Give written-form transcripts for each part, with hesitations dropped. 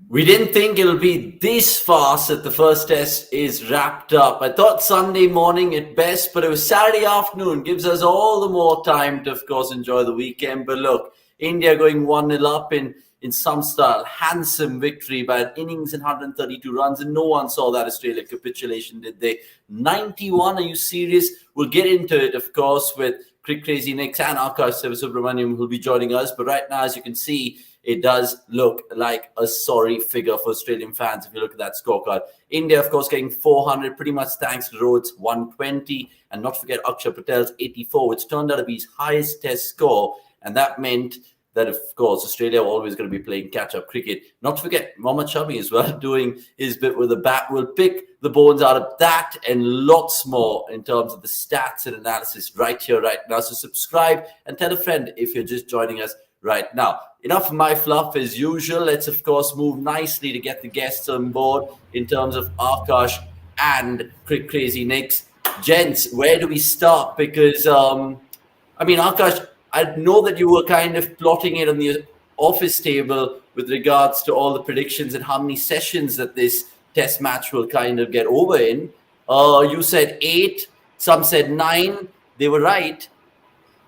We didn't think it'll be this fast that the first test is wrapped up. I thought Sunday morning at best, but it was Saturday afternoon. Gives us all the more time to, of course, enjoy the weekend. But look, India going 1-0 up in some style. Handsome victory by an innings and 132 runs, and no one saw that Australia capitulation, did they? 91, are you serious? We'll get into it, of course, with Cricket Crazy Nicks and Akash Subramaniam, who'll be joining us. But right now, as you can see, it does look like a sorry figure for Australian fans if you look at that scorecard. India, of course, getting 400, pretty much thanks to Rhodes' 120, and not to forget Akshar Patel's 84, which turned out to be his highest test score, and that meant that, of course, Australia are always going to be playing catch-up cricket. Not to forget Mohammad Shami as well, doing his bit with the bat. We'll pick the bones out of that and lots more in terms of the stats and analysis right here, right now. So subscribe and tell a friend if you're just joining us right now. Enough of my fluff as usual. Let's, of course, move nicely to get the guests on board in terms of Akash and Crazy Nicks. Gents, where do we start? Because, Akash, I know that you were kind of plotting it on the office table with regards to all the predictions and how many sessions that this test match will kind of get over in. You said 8, some said 9. They were right.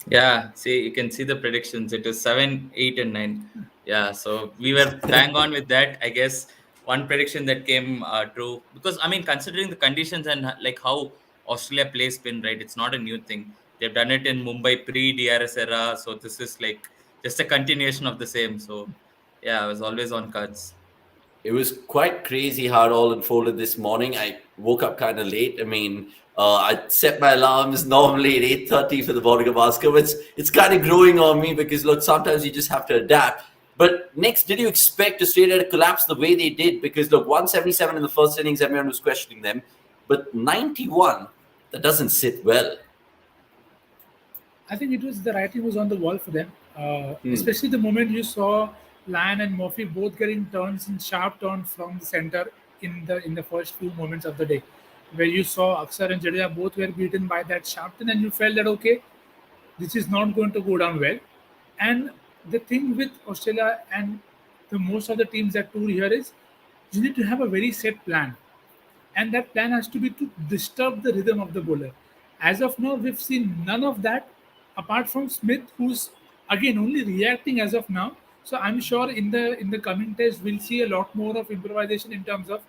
Yeah, see, you can see the predictions. It is 7, 8, and 9. Yeah, so we were bang on with that. I guess one prediction that came true because considering the conditions and like how Australia plays spin, right? It's not a new thing. They've done it in Mumbai pre-DRS era, so this is like just a continuation of the same. So yeah, I was always on cards. It was quite crazy how it all unfolded this morning. I woke up kind of late. I set my alarms normally at 8:30 for the Border Gavaskar, but it's kind of growing on me because, look, sometimes you just have to adapt. But next, did you expect Australia to collapse the way they did? Because, look, 177 in the first innings, everyone was questioning them. But 91, that doesn't sit well. I think it was the writing was on the wall for them, especially the moment you saw Lyon and Murphy both getting turns in sharp turn from the center in the first few moments of the day, where you saw Akshar and Jadeja both were beaten by that sharp turn, and you felt that okay, this is not going to go down well. And the thing with Australia and the most of the teams that tour here is you need to have a very set plan, and that plan has to be to disturb the rhythm of the bowler. As of now, we've seen none of that apart from Smith, who's again only reacting as of now. So I'm sure in the coming test we'll see a lot more of improvisation in terms of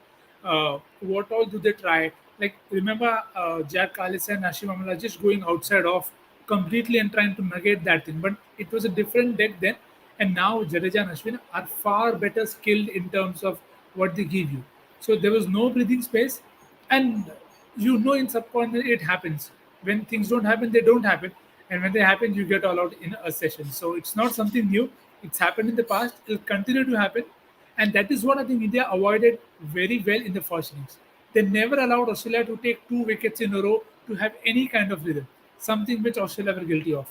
what all do they try. Like remember Jack Callis and Hashim Amla just going outside off completely and trying to negate that thing. But it was a different deck then, and now Jadeja and Ashwin are far better skilled in terms of what they give you. So there was no breathing space, and in subcontinent it happens. When things don't happen, they don't happen, and when they happen, you get all out in a session. So it's not something new. It's happened in the past. It'll continue to happen, and that is what I think India avoided very well in the first innings. They never allowed Australia to take 2 wickets in a row to have any kind of rhythm, something which Australia were guilty of.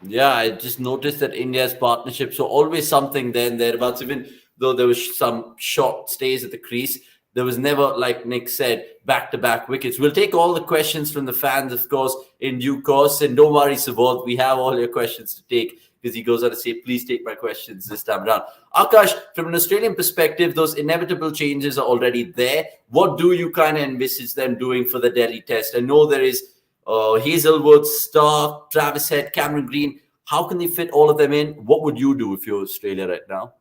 Yeah, I just noticed that India's partnerships were always something there and thereabouts. Even though there was some short stays at the crease, there was never, like Nick said, back-to-back wickets. We'll take all the questions from the fans, of course, in due course. And don't worry, Subodh, we have all your questions to take because he goes on to say, please take my questions this time around. Akash, from an Australian perspective, those inevitable changes are already there. What do you kind of envisage them doing for the Delhi test? I know there is Hazelwood, Stark, Travis Head, Cameron Green. How can they fit all of them in? What would you do if you're Australia right now?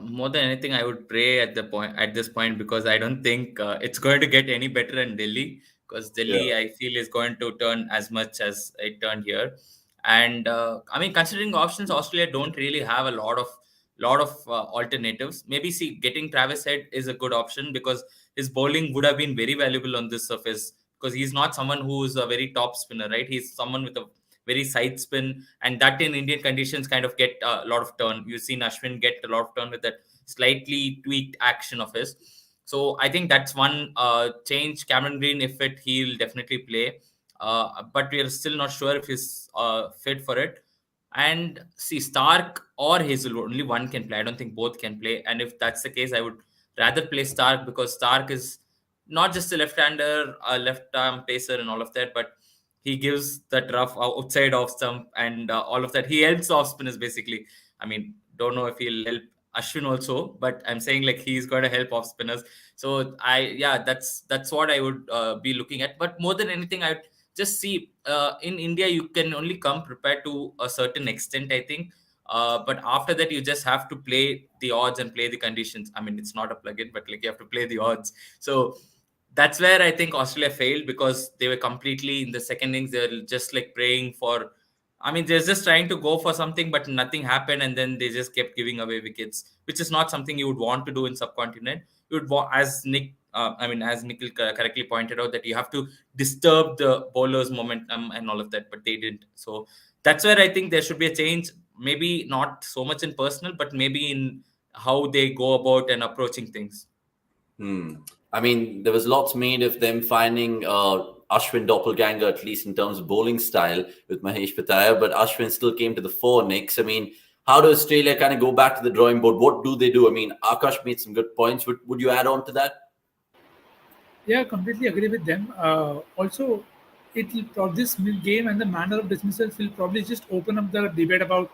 More than anything, I would pray at this point because I don't think it's going to get any better in Delhi. Because Delhi, Yeah. I feel, is going to turn as much as it turned here. And considering options, Australia don't really have a lot of alternatives. Maybe see getting Travis Head is a good option because his bowling would have been very valuable on this surface because he's not someone who's a very top spinner, right? He's someone with a very side spin, and that in Indian conditions kind of get a lot of turn. You've seen Ashwin get a lot of turn with that slightly tweaked action of his. So I think that's one change. Cameron Green, if fit, he'll definitely play. But we are still not sure if he's fit for it. And see, Stark or Hazelwood, only one can play. I don't think both can play. And if that's the case, I would rather play Stark because Stark is not just a left-hander, a left-arm pacer, and all of that, but he gives that rough outside off stump and all of that. He helps off spinners basically. Don't know if he'll help Ashwin also, but I'm saying like he's got to help off spinners. So that's what I would be looking at. But more than anything, I just see in India you can only come prepared to a certain extent, I think. But after that, you just have to play the odds and play the conditions. I mean, it's not a plugin, but like you have to play the odds. So that's where I think Australia failed, because they were completely in the second innings. They're just like praying for. I mean, they're just trying to go for something, but nothing happened, and then they just kept giving away wickets, which is not something you would want to do in subcontinent. You would want, as as Nikhil correctly pointed out, that you have to disturb the bowler's momentum and all of that, but they didn't. So that's where I think there should be a change. Maybe not so much in personal, but maybe in how they go about and approaching things. I mean, there was lots made of them finding Ashwin doppelganger, at least in terms of bowling style, with Mahesh Pataya, but Ashwin still came to the fore, Nicks. I mean, how does Australia kind of go back to the drawing board? What do they do? I mean, Akash made some good points. Would you add on to that? Yeah, completely agree with them. Also, this game and the manner of dismissals will probably just open up the debate about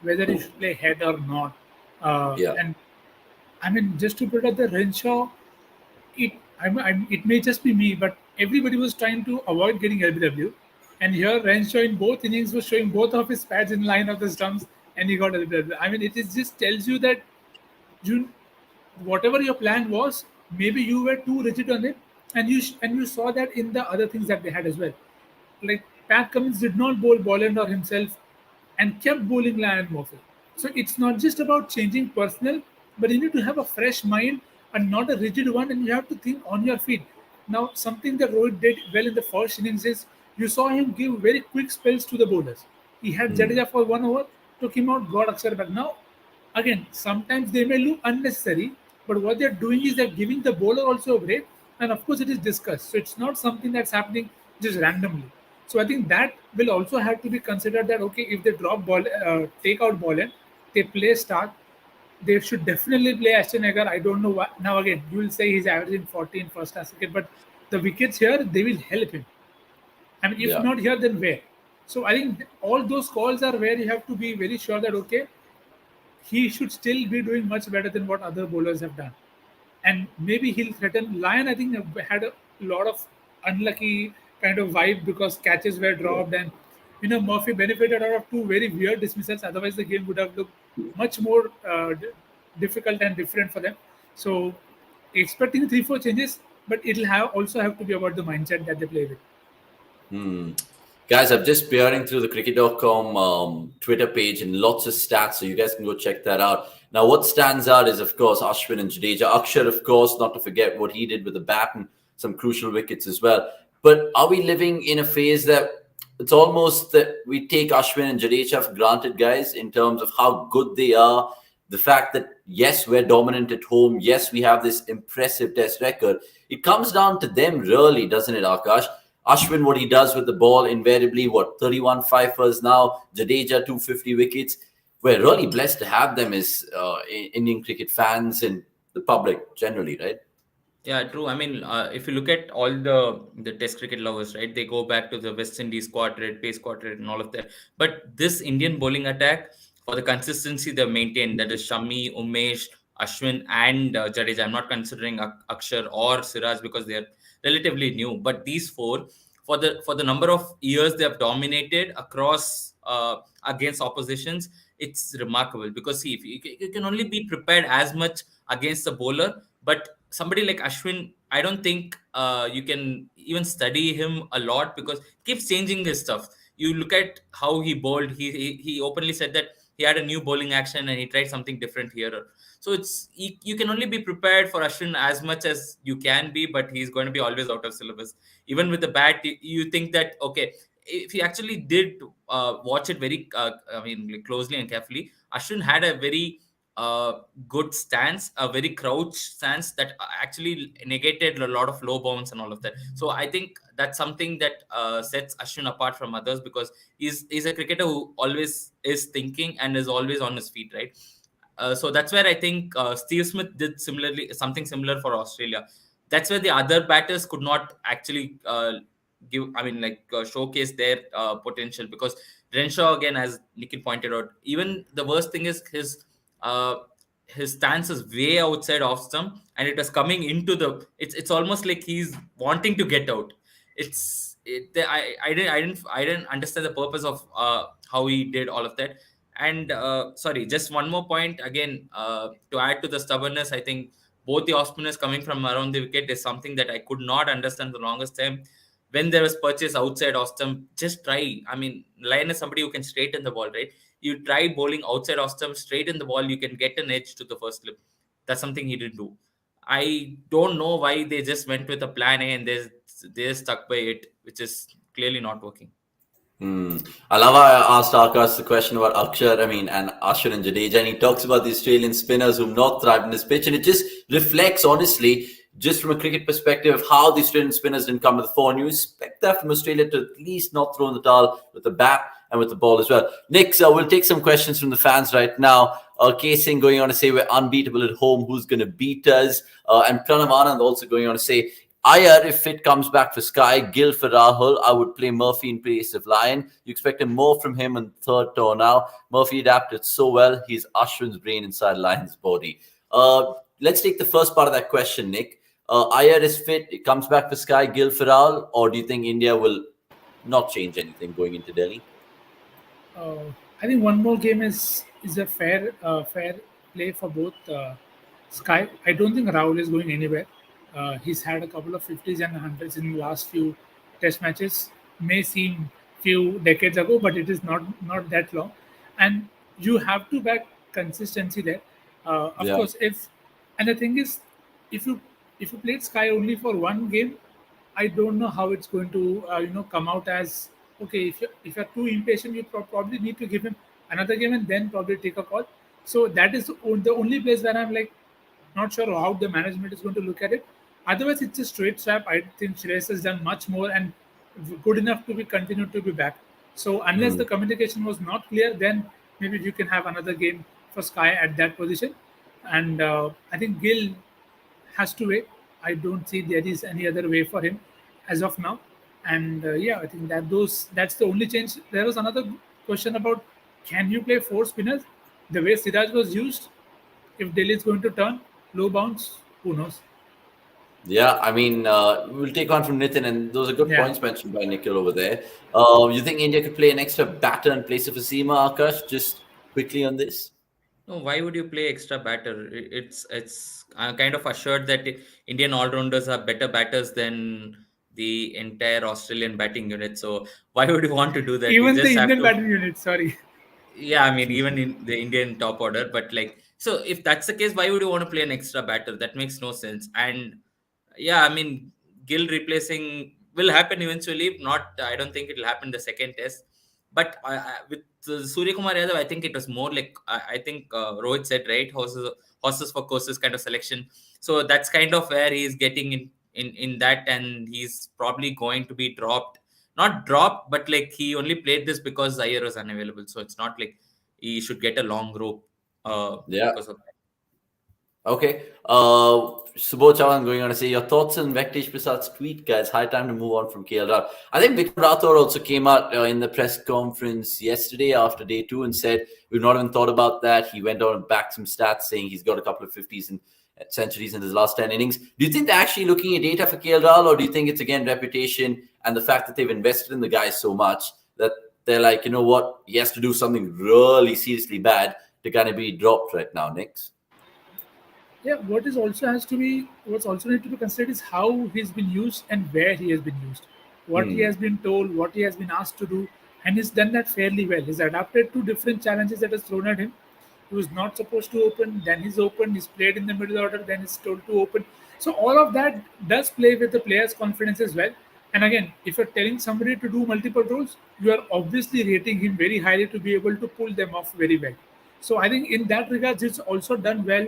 whether you should play head or not. Yeah. And I mean, just to put it, the Renshaw, it may just be me, but everybody was trying to avoid getting LBW, and here Renshaw in both innings was showing both of his pads in line of the stumps, and he got LBW. I mean, it is just tells you that you whatever your plan was, maybe you were too rigid on it, and you saw that in the other things that they had as well. Like Pat Cummins did not bowl Bolland or himself, and kept bowling Lyon and Murphy. So it's not just about changing personnel, but you need to have a fresh mind and not a rigid one, and you have to think on your feet. Now, something that Rohit did well in the first innings is you saw him give very quick spells to the bowlers. He had Jadeja for 1 over, took him out, got Akshar back. Now, again, sometimes they may look unnecessary, but what they're doing is they're giving the bowler also a break, and of course, it is discussed. So it's not something that's happening just randomly. So I think that will also have to be considered that okay, if they take out ball in, they play start, they should definitely play Ashton Agar. I don't know what. Now again, you will say he's averaging 40 in first class cricket, but the wickets here they will help him. I mean, if Yeah. not here, then where? So I think all those calls are where you have to be very sure that okay, he should still be doing much better than what other bowlers have done. And maybe he'll threaten. Lyon, I think, had a lot of unlucky kind of vibe because catches were dropped, and Murphy benefited out of two very weird dismissals. Otherwise, the game would have looked much more difficult and different for them. So, expecting 3-4 changes, but it'll also have to be about the mindset that they play with. Guys, I'm just peering through the cricket.com Twitter page and lots of stats, so you guys can go check that out. Now, what stands out is, of course, Ashwin and Jadeja. Akshar, of course, not to forget what he did with the bat and some crucial wickets as well. But are we living in a phase that it's almost that we take Ashwin and Jadeja for granted, guys, in terms of how good they are? The fact that, yes, we're dominant at home. Yes, we have this impressive test record. It comes down to them, really, doesn't it, Akash? Ashwin, what he does with the ball, invariably, 31 fifers now, Jadeja, 250 wickets. We're really blessed to have them as Indian cricket fans and the public generally, right? Yeah, true. I mean, if you look at all the Test cricket lovers, right, they go back to the West Indies quadrant, pace quadrant, and all of that. But this Indian bowling attack, for the consistency they've maintained, that is Shami, Umesh, Ashwin, and Jadeja. I'm not considering Akshar or Siraj because they are relatively new. But these four, for the number of years they have dominated across against oppositions, it's remarkable. Because see, if you can only be prepared as much against the bowler, but somebody like Ashwin, I don't think you can even study him a lot because he keeps changing his stuff. You look at how he bowled. He openly said that he had a new bowling action and he tried something different here. So you can only be prepared for Ashwin as much as you can be, but he's going to be always out of syllabus. Even with the bat, you think that okay, if he actually did watch it very, like closely and carefully, Ashwin had a very good stance, a very crouch stance that actually negated a lot of low bounce and all of that. So I think that's something that sets Ashwin apart from others because he's a cricketer who always is thinking and is always on his feet, right? So that's where I think Steve Smith did something similar for Australia. That's where the other batters could not actually showcase their potential because Renshaw, again, as Nikhil pointed out, even the worst thing is uh, his stance is way outside off stump, and it was coming into the. It's almost like he's wanting to get out. I didn't understand the purpose of how he did all of that. And sorry, just one more point again, to add to the stubbornness. I think both the off spinners coming from around the wicket is something that I could not understand the longest time. When there was purchase outside off stump, just try. I mean, Lion is somebody who can straighten the ball, right? You try bowling outside off stump, straight in the ball, you can get an edge to the first slip. That's something he didn't do. I don't know why they just went with a plan A and they're stuck by it, which is clearly not working. I love how I asked Akash the question about Akshar, and Ashwin and Jadeja, and he talks about the Australian spinners who've not thrived in this pitch, and it just reflects, honestly, just from a cricket perspective, how the Australian spinners didn't come to the fore, and you expect that from Australia to at least not throw in the towel with the bat and with the ball as well. Nick, so we'll take some questions from the fans right now. K Singh going on to say we're unbeatable at home, who's going to beat us? And Pranav Anand also going on to say, Iyer, if fit comes back for Sky, Gill for Rahul, I would play Murphy in place of Lyon. You expect more from him in third tour now. Murphy adapted so well. He's Ashwin's brain inside Lyon's body. Let's take the first part of that question, Nick. Iyer is fit. It comes back for Sky, Gill for Rahul, or do you think India will not change anything going into Delhi? I think one more game is a fair play for both Sky. I don't think Rahul is going anywhere. He's had a couple of 50s and 100s in the last few test matches. May seem few decades ago, but it is not that long. And you have to back consistency there. Of Yeah. course, and the thing is, if you played Sky only for one game, I don't know how it's going to come out as okay. If you're too impatient, you probably need to give him another game and then probably take a call. So that is the only place where I'm like not sure how the management is going to look at it. Otherwise, it's a straight swap. I think Shreyas has done much more and good enough to be continued to be back. So unless the communication was not clear, then maybe you can have another game for Sky at that position. And I think Gill has to wait. I don't see there is any other way for him as of now. And I think that's the only change. There was another question about can you play four spinners? The way Siraj was used, if Delhi is going to turn low bounce, who knows? Yeah, we'll take on from Nitin, and those are good Yeah. points mentioned by Nikhil over there. You think India could play an extra batter in place of Asima, Akash? Just quickly on this. No, why would you play extra batter? It's kind of assured that Indian all-rounders are better batters than the entire Australian batting unit. So why would you want to do that? You Even the just have Indian to. batting unit, sorry. Yeah, I mean, even in the Indian top order, but like, so if that's the case, why would you want to play an extra batter? That makes no sense. And yeah, I mean, Gill replacing will happen eventually. Not, I don't think it will happen the second test. But with Surya Kumar Yadav, I think it was more like I think Rohit said, right, horses for courses kind of selection. So that's kind of where he's getting in that, and he's probably going to be dropped. Not dropped, but like he only played this because Zaire was unavailable. So it's not like he should get a long rope Yeah. because of that. Okay. Subodh Chavan going on to say your thoughts on Venkatesh Prasad's tweet, guys. High time to move on from KL Rahul. I think Vikram Rathore also came out in the press conference yesterday after day 2 and said we've not even thought about that. He went on and backed some stats saying he's got a couple of 50s and centuries in his last 10 innings. Do you think they're actually looking at data for KL Rahul, or do you think it's again reputation and the fact that they've invested in the guy so much that they're like, you know what, he has to do something really seriously bad to kind of be dropped right now, Nix? Yeah, what's also need to be considered is how he's been used and where he has been used, what he has been told, what he has been asked to do, and he's done that fairly well. He's adapted to different challenges that has thrown at him. He was not supposed to open, then he's opened, he's played in the middle order, then he's told to open. So all of that does play with the player's confidence as well. And again, if you're telling somebody to do multiple roles, you are obviously rating him very highly to be able to pull them off very well. So I think in that regards, it's also done well.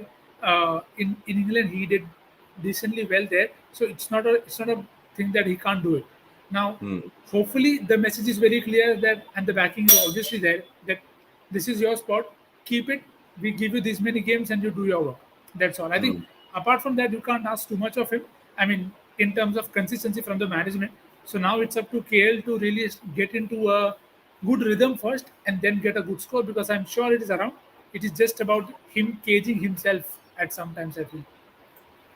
In England, he did decently well there. So it's not a thing that he can't do it. Now, hopefully, the message is very clear that, and the backing is obviously there, that this is your spot. Keep it. We give you this many games, and you do your work. That's all. I think apart from that, you can't ask too much of him. I mean, in terms of consistency from the management. So now it's up to KL to really get into a good rhythm first, and then get a good score, because I'm sure it is around. It is just about him caging himself at sometimes, I feel.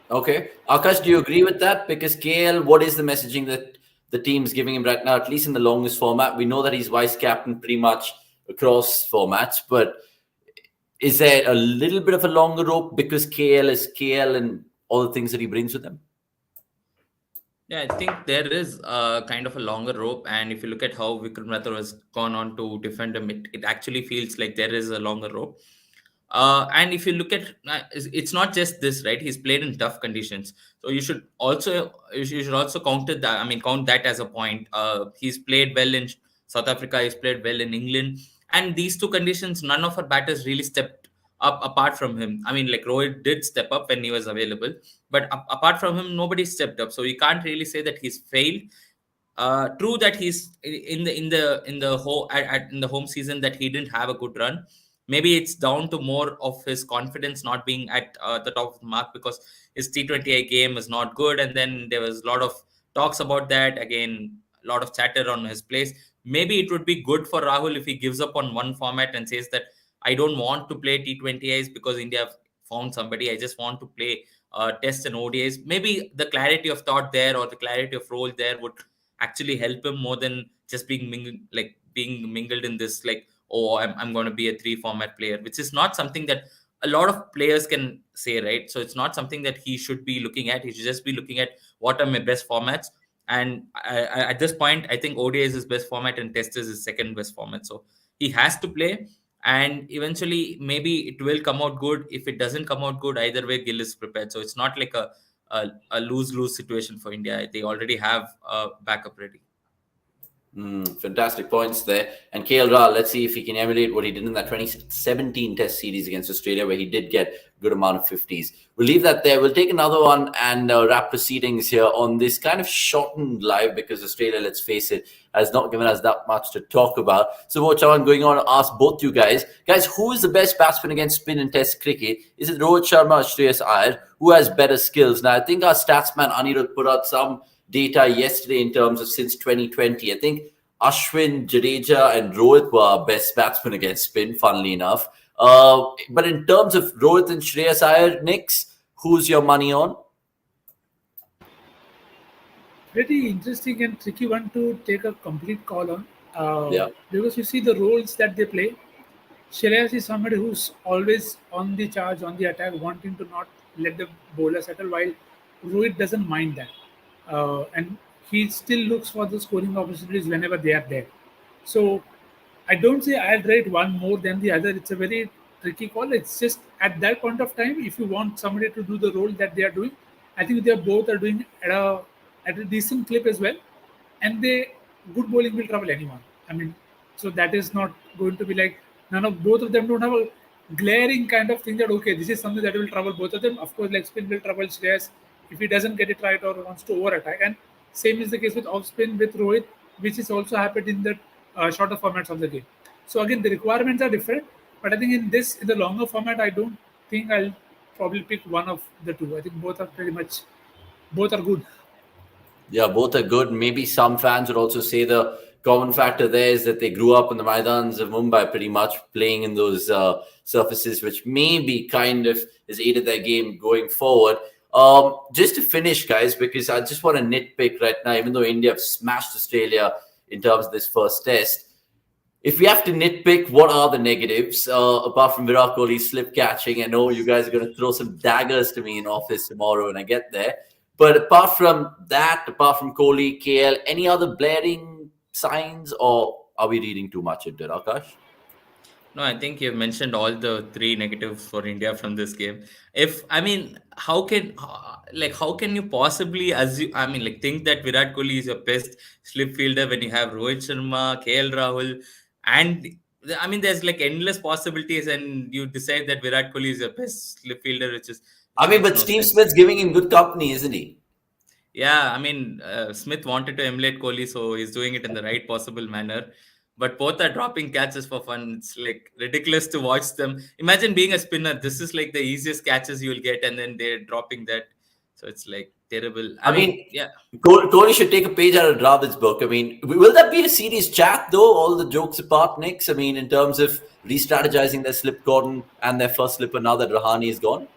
Okay. Akash, do you agree with that? Because KL, what is the messaging that the team's giving him right now, at least in the longest format? We know that he's vice captain pretty much across formats, but is there a little bit of a longer rope because KL is KL and all the things that he brings with him? Yeah, I think there is kind of a longer rope, and if you look at how Vikram Rathore has gone on to defend him, it actually feels like there is a longer rope. And if you look at, it's not just this, right? He's played in tough conditions, so you should also count that as a point. He's played well in South Africa. He's played well in England, and these two conditions, none of our batters really stepped up apart from him. I mean, like Rohit did step up when he was available, but apart from him, nobody stepped up. So you can't really say that he's failed. True that he's in the home season that he didn't have a good run. Maybe it's down to more of his confidence not being at the top of the mark, because his T20I game is not good, and then there was a lot of talks about that. Again, a lot of chatter on his place. Maybe it would be good for Rahul if he gives up on one format and says that I don't want to play T20Is because India have found somebody. I just want to play Test and ODIs. Maybe the clarity of thought there, or the clarity of role there, would actually help him more than just being mingled in this, like, oh, I'm going to be a three format player, which is not something that a lot of players can say, right? So it's not something that he should be looking at. He should just be looking at what are my best formats. And at this point, I think ODI is his best format and Test is his second best format. So he has to play, and eventually maybe it will come out good. If it doesn't come out good, either way, Gill is prepared. So it's not like a lose-lose situation for India. They already have a backup ready. Fantastic points there. And KL Rahul, let's see if he can emulate what he did in that 2017 Test series against Australia, where he did get a good amount of 50s. We'll leave that there. We'll take another one and wrap proceedings here on this kind of shortened live, because Australia, let's face it, has not given us that much to talk about. So, Chavan, going on to ask both you guys, who is the best batsman against spin in Test cricket? Is it Rohit Sharma or Shreyas Iyer? Who has better skills? Now, I think our statsman Anirudh put out some data yesterday in terms of since 2020. I think Ashwin, Jadeja, and Rohit were our best batsmen against spin, funnily enough. But in terms of Rohit and Shreyas Iyer, Nix, who's your money on? Pretty interesting and tricky one to take a complete call on. Yeah. Because you see the roles that they play. Shreyas is somebody who's always on the charge, on the attack, wanting to not let the bowler settle, while Rohit doesn't mind that. And he still looks for the scoring opportunities whenever they are there. So I don't say I'll rate one more than the other. It's a very tricky call. It's just at that point of time, if you want somebody to do the role that they are doing, I think they both are doing at a decent clip as well. And good bowling will trouble anyone. I mean, so that is not going to be like both of them don't have a glaring kind of thing that okay, this is something that will trouble both of them. Of course, leg spin will trouble Shreyas if he doesn't get it right or wants to over attack. And same is the case with off spin with Rohit, which is also happened in the shorter formats of the game. So again, the requirements are different, but I think in the longer format, I don't think I'll probably pick one of the two. I think both are good. Yeah, both are good. Maybe some fans would also say the common factor there is that they grew up in the Maidans of Mumbai, pretty much playing in those surfaces, which maybe kind of has aided their game going forward. Just to finish, guys, because I just want to nitpick right now, even though India have smashed Australia in terms of this first test. If we have to nitpick, what are the negatives? Apart from Virat Kohli's slip catching, I know you guys are going to throw some daggers to me in office tomorrow when I get there. But apart from that, apart from Kohli, KL, any other blaring signs, or are we reading too much into it, Akash? No, I think you've mentioned all the three negatives for India from this game. How can you possibly assume? Think that Virat Kohli is your best slip fielder when you have Rohit Sharma, KL Rahul, and there's like endless possibilities, and you decide that Virat Kohli is your best slip fielder, which but makes no Steve sense. Smith's giving him good company, isn't he? Yeah, Smith wanted to emulate Kohli, so he's doing it in the right possible manner. But both are dropping catches for fun. It's like ridiculous to watch them. Imagine being a spinner. This is like the easiest catches you'll get, and then they're dropping that. So it's like terrible. I mean, Yeah. Kohli should take a page out of Dravid's book. I mean, will that be a serious chat though? All the jokes apart, Nix. I mean, in terms of re-strategizing their slip cordon and their first slipper now that Rahane is gone.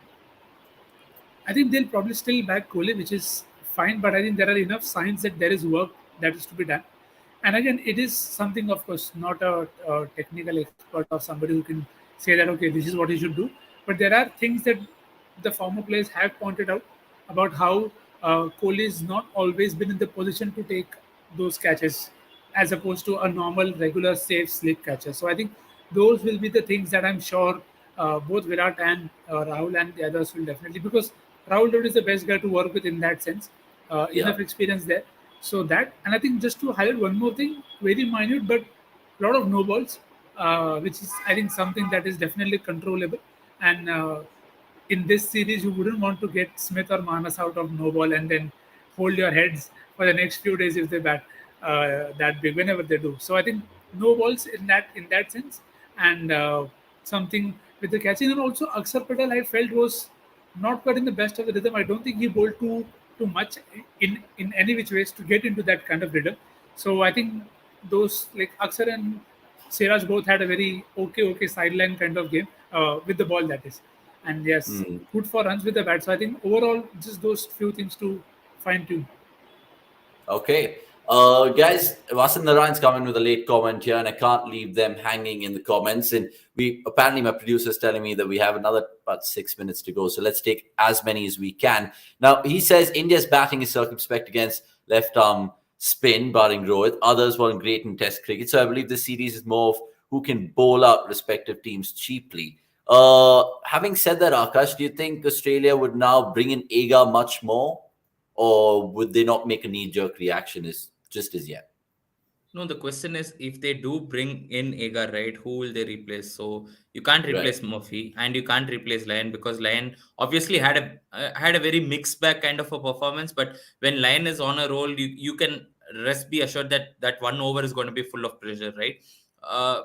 I think they'll probably still back Kohli, which is fine. But I think there are enough signs that there is work that is to be done. And again, it is something, of course, not a technical expert or somebody who can say that okay, this is what you should do. But there are things that the former players have pointed out about how Kohli has not always been in the position to take those catches as opposed to a normal, regular, safe slip catcher. So I think those will be the things that I'm sure both Virat and Rahul and the others will definitely, because Rahul Dravid is the best guy to work with in that sense. Yeah. Enough experience there. So that, and I think just to highlight one more thing, very minute, but a lot of no balls, which is I think something that is definitely controllable. And in this series, you wouldn't want to get Smith or Manas out of no ball and then hold your heads for the next few days if they bat that big whenever they do. So I think no balls in that sense, and something with the catching, and also Akshar Patel I felt was not quite in the best of the rhythm. I don't think he bowled too much in any which ways to get into that kind of rhythm. So I think those like Akshar and Siraj both had a very okay sideline kind of game with the ball, that is, and yes, Hmm. good for runs with the bat. So I think overall just those few things to fine tune. Okay. Guys, Vasan Narayan's coming with a late comment here, and I can't leave them hanging in the comments. And we apparently my producer's telling me that we have another about 6 minutes to go. So let's take as many as we can. Now he says India's batting is circumspect against left arm spin, barring Rohit. Others weren't great in Test cricket. So I believe this series is more of who can bowl out respective teams cheaply. Having said that, Akash, do you think Australia would now bring in Agar much more? Or would they not make a knee-jerk reaction just as yet? No, the question is if they do bring in Agar, right, who will they replace? So you can't Right. replace Murphy and you can't replace Lyon because Lyon obviously had a very mixed bag kind of a performance. But when Lyon is on a roll, you can be assured that that one over is going to be full of pressure, right?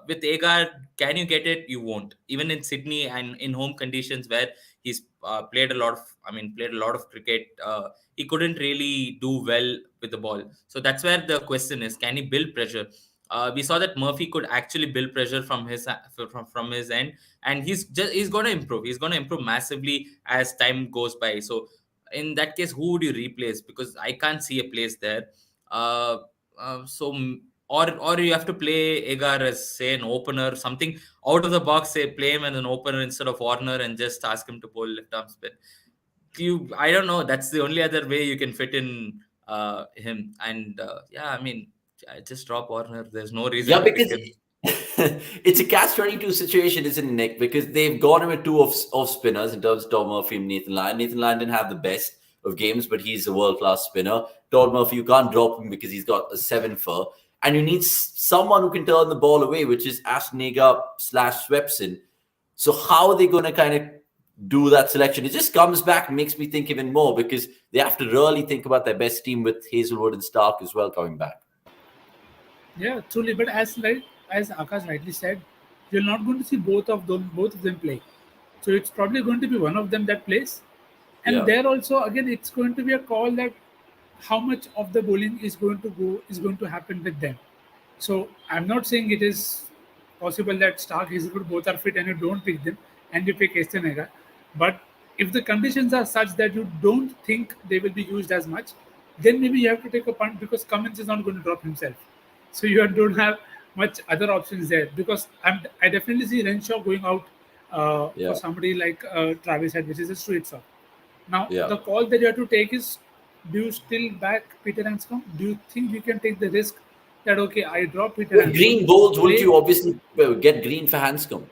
With Agar, can you get it? You won't. Even in Sydney and in home conditions where he's played a lot of cricket. He couldn't really do well with the ball. So that's where the question is: can he build pressure? We saw that Murphy could actually build pressure from his end, and he's going to improve. He's going to improve massively as time goes by. So in that case, who would you replace? Because I can't see a place there. Uh, or you have to play Agar as say an opener, something out of the box. Say play him as an opener instead of Warner, and just ask him to bowl left arm spin. I don't know. That's the only other way you can fit in him. And just drop Warner. There's no reason Yeah, to pick because him. it's a catch-22 situation, isn't it, Nick? Because they've gone in with two off spinners in terms of Todd Murphy and Nathan Lyon. Nathan Lyon didn't have the best of games, but he's a world-class spinner. Todd Murphy, you can't drop him because he's got a 7 for. And you need someone who can turn the ball away, which is Ashton Agar / Swepson. So how are they going to kind of do that selection? It just comes back and makes me think even more because they have to really think about their best team with Hazelwood and Stark as well coming back. Yeah, truly. But as Akash rightly said, you're not going to see both of them play. So it's probably going to be one of them that plays. And Yeah. there also again it's going to be a call that how much of the bowling is going to happen with them. So I'm not saying it is possible that Stark Hazelwood both are fit and you don't pick them and you pick Estenega. But if the conditions are such that you don't think they will be used as much, then maybe you have to take a punt because Cummins is not going to drop himself. So you don't have much other options there because I definitely see Renshaw going out for Yeah. somebody like Travis Head, which is a straight shot. Now Yeah. the call that you have to take is: do you still back Peter Hanscom? Do you think you can take the risk that okay, I drop Peter With Hanscom, green bowls, wouldn't play you obviously get green for Hanscom?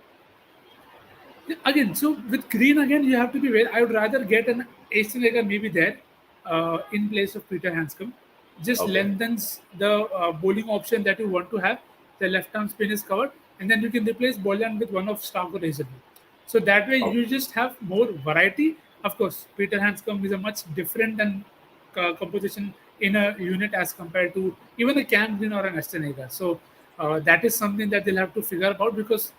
again? So with Green again, you have to be very. I would rather get an Ace maybe there in place of Peter Hanscom. Just Okay. lengthens the bowling option that you want to have. The left arm spin is covered, and then you can replace Bolan with one of Stark or Hazelwood. So that way Okay. you just have more variety. Of course, Peter Hanscom is a much different and composition in a unit as compared to even a Cam Green or an Estenega. So that is something that they'll have to figure out because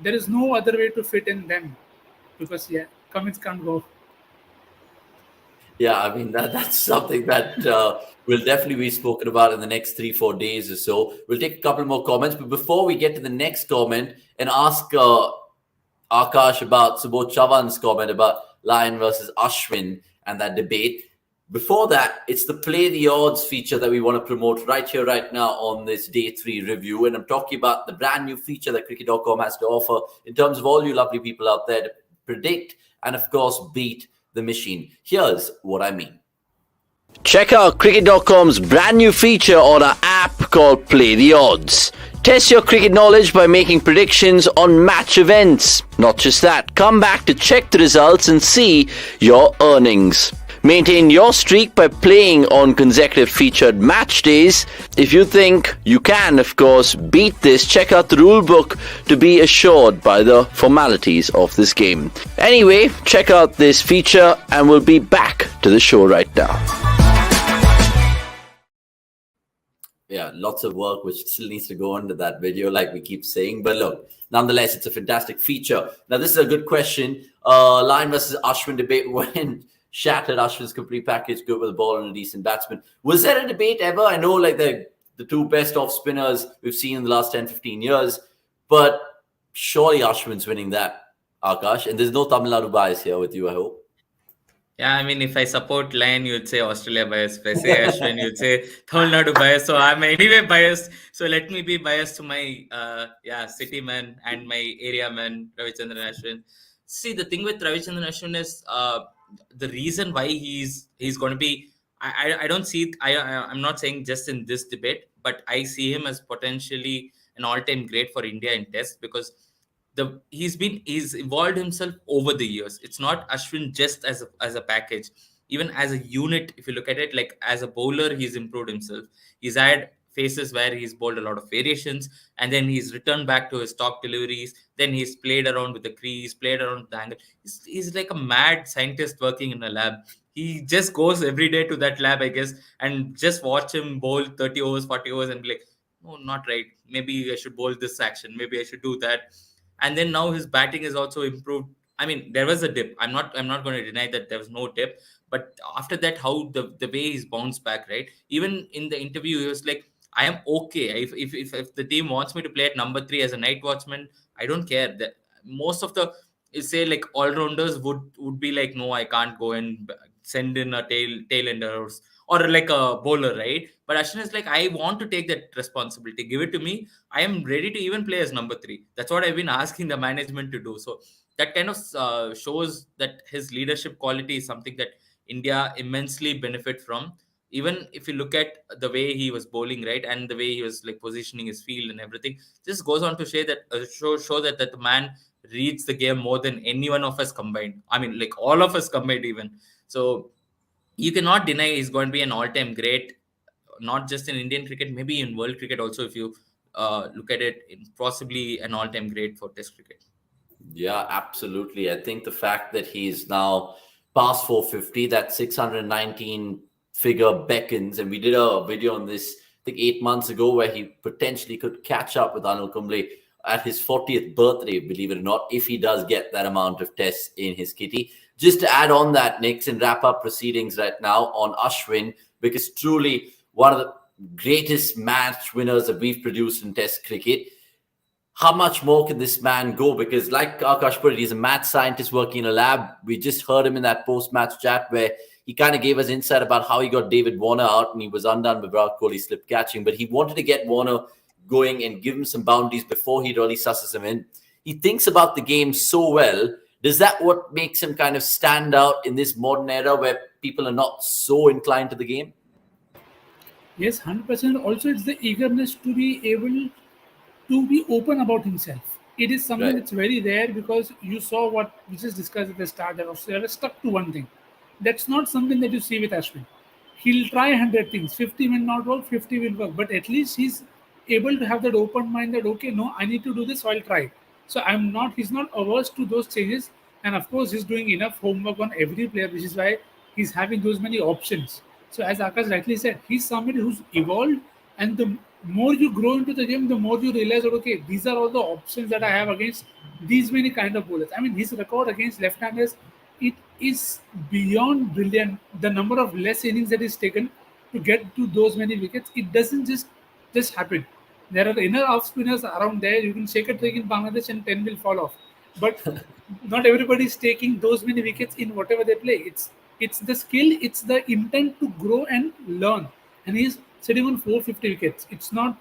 there is no other way to fit in them because yeah, Cummins can't go. Yeah, I mean that's something that will definitely be spoken about in the next 3-4 days or so. We'll take a couple more comments, but before we get to the next comment and ask Akash about Subodh Chavan's comment about Lion versus Ashwin and that debate. Before that, it's the play the odds feature that we want to promote right here, right now on this day 3 review. And I'm talking about the brand new feature that cricket.com has to offer in terms of all you lovely people out there to predict and, of course, beat the machine. Here's what I mean. Check out cricket.com's brand new feature on our app called Play the Odds. Test your cricket knowledge by making predictions on match events. Not just that, come back to check the results and see your earnings. Maintain your streak by playing on consecutive featured match days. If you think you can, of course, beat this, check out the rulebook to be assured by the formalities of this game. Anyway, check out this feature and we'll be back to the show right now. Yeah, lots of work which still needs to go into that video, like we keep saying. But look, nonetheless, it's a fantastic feature. Now, this is a good question. Lion versus Ashwin debate when shattered Ashwin's complete package, good with the ball and a decent batsman. Was there a debate ever? I know like the two best off spinners we've seen in the last 10, 15 years, but surely Ashwin's winning that, Akash. And there's no Tamil Nadu bias here with you, I hope. Yeah, I mean, if I support Lion, you'd say Australia bias. If I say Ashwin, you'd say Tamil Nadu bias. So I'm anyway biased. So let me be biased to my city man and my area man, Ravichandran Ashwin. See, the thing with Ravichandran Ashwin is the reason why he's going to be. I don't see it. I'm not saying just in this debate, but I see him as potentially an all-time great for India in Test because he's evolved himself over the years. It's not Ashwin just as a package, even as a unit. If you look at it, like as a bowler, he's improved himself. He's had phases where he's bowled a lot of variations, and then he's returned back to his top deliveries. Then he's played around with the crease, played around with the angle. He's like a mad scientist working in a lab. He just goes every day to that lab, I guess, and just watch him bowl 30 overs, 40 overs, and be like, "Oh, not right. Maybe I should bowl this action. Maybe I should do that." And then now his batting is also improved. I mean, there was a dip. I'm not going to deny that there was no dip, but after that, how the way he's bounced back, right? Even in the interview, he was like, "I am okay. If the team wants me to play at number 3 as a night watchman, I don't care." That most of the say like all rounders would be like, "No, I can't go and send in a tail enders or like a bowler, right?" But Ashwin is like, "I want to take that responsibility. Give it to me. I am ready to even play as number 3." That's what I've been asking the management to do. So that kind of shows that his leadership quality is something that India immensely benefit from. Even if you look at the way he was bowling, right, and the way he was like positioning his field and everything, this goes on to say that show that the man reads the game more than any one of us combined. I mean, like all of us combined even. So you cannot deny he's going to be an all-time great, not just in Indian cricket, maybe in world cricket also. If you look at it, possibly an all-time great for Test cricket. Yeah, absolutely. I think the fact that he's now past 450, that 619 figure beckons, and we did a video on this, I think 8 months ago, where he potentially could catch up with Anil Kumble at his 40th birthday, believe it or not, if he does get that amount of tests in his kitty. Just to add on that, Nix, and wrap up proceedings right now on Ashwin, because truly one of the greatest match winners that we've produced in Test cricket. How much more can this man go? Because like Akash put it, he's a mad scientist working in a lab. We just heard him in that post-match chat where he kind of gave us insight about how he got David Warner out and he was undone with Virat Kohli slip catching. But he wanted to get Warner going and give him some boundaries before he really susses him in. He thinks about the game so well. Does that what makes him kind of stand out in this modern era where people are not so inclined to the game? Yes, 100%. Also, it's the eagerness to be able to be open about himself. It is something that's very rare because you saw what we just discussed at the start that Australia was stuck to one thing. That's not something that you see with Ashwin. He'll try 100 things. 50 will not work, 50 will work. But at least he's able to have that open mind that, okay, no, I need to do this, so I'll try. So he's not averse to those changes. And of course, he's doing enough homework on every player, which is why he's having those many options. So as Akash rightly said, he's somebody who's evolved, and the more you grow into the game, the more you realize that, okay, these are all the options that I have against these many kind of bowlers. I mean, his record against left-handers it is beyond brilliant. The number of less innings that is taken to get to those many wickets, it doesn't just happen. There are inner off spinners around there. You can shake a trick in Bangladesh and 10 will fall off. But not everybody is taking those many wickets in whatever they play. It's the skill, it's the intent to grow and learn. And he's sitting on 450 wickets. It's not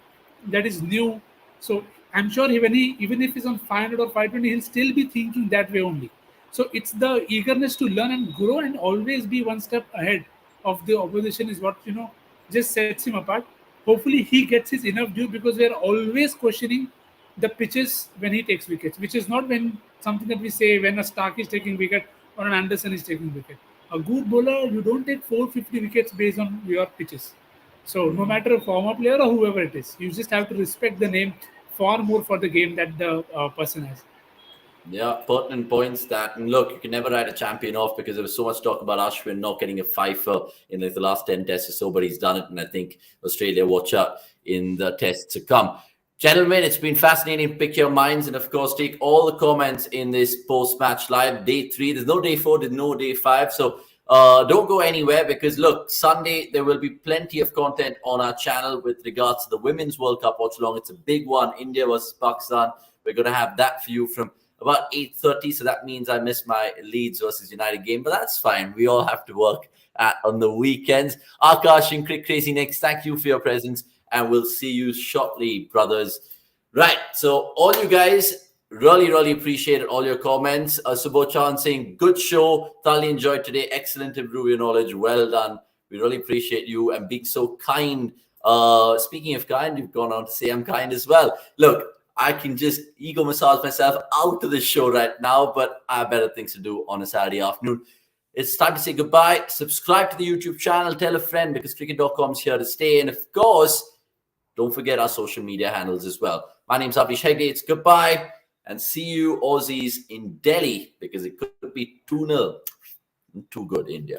that is new. So I'm sure even if he's on 500 or 520, he'll still be thinking that way only. So it's the eagerness to learn and grow and always be one step ahead of the opposition is what just sets him apart. Hopefully he gets his enough due because we are always questioning the pitches when he takes wickets, which is not when something that we say when a Stark is taking wicket or an Anderson is taking wicket. A good bowler, you don't take 450 wickets based on your pitches. So no matter a former player or whoever it is, you just have to respect the name far more for the game that the person has. Yeah, pertinent points that, and look, you can never write a champion off because there was so much talk about Ashwin not getting a fifer in like the last 10 tests or so, but he's done it. And I think Australia watch out in the tests to come. Gentlemen, it's been fascinating to pick your minds and, of course, take all the comments in this post-match live. Day 3, there's no day 4, there's no day 5. So don't go anywhere because, look, Sunday, there will be plenty of content on our channel with regards to the Women's World Cup watch-along. It's a big one, India versus Pakistan. We're going to have that for you from about 8:30, so that means I missed my Leeds versus United game, but that's fine. We all have to work on the weekends. Akash and Crick Crazy Nicks, thank you for your presence, and we'll see you shortly, brothers. Right, so all you guys, really appreciated all your comments. Subochan saying, good show, thoroughly enjoyed today, excellent improve your knowledge, well done. We really appreciate you and being so kind. Speaking of kind, you've gone on to say I'm kind as well. Look, I can just ego massage myself out of the show right now, but I have better things to do on a Saturday afternoon. It's time to say goodbye. Subscribe to the YouTube channel. Tell a friend because cricket.com is here to stay. And of course, don't forget our social media handles as well. My name's Avish Hegde. It's goodbye and see you Aussies in Delhi because it could be 2-0. Too good, India.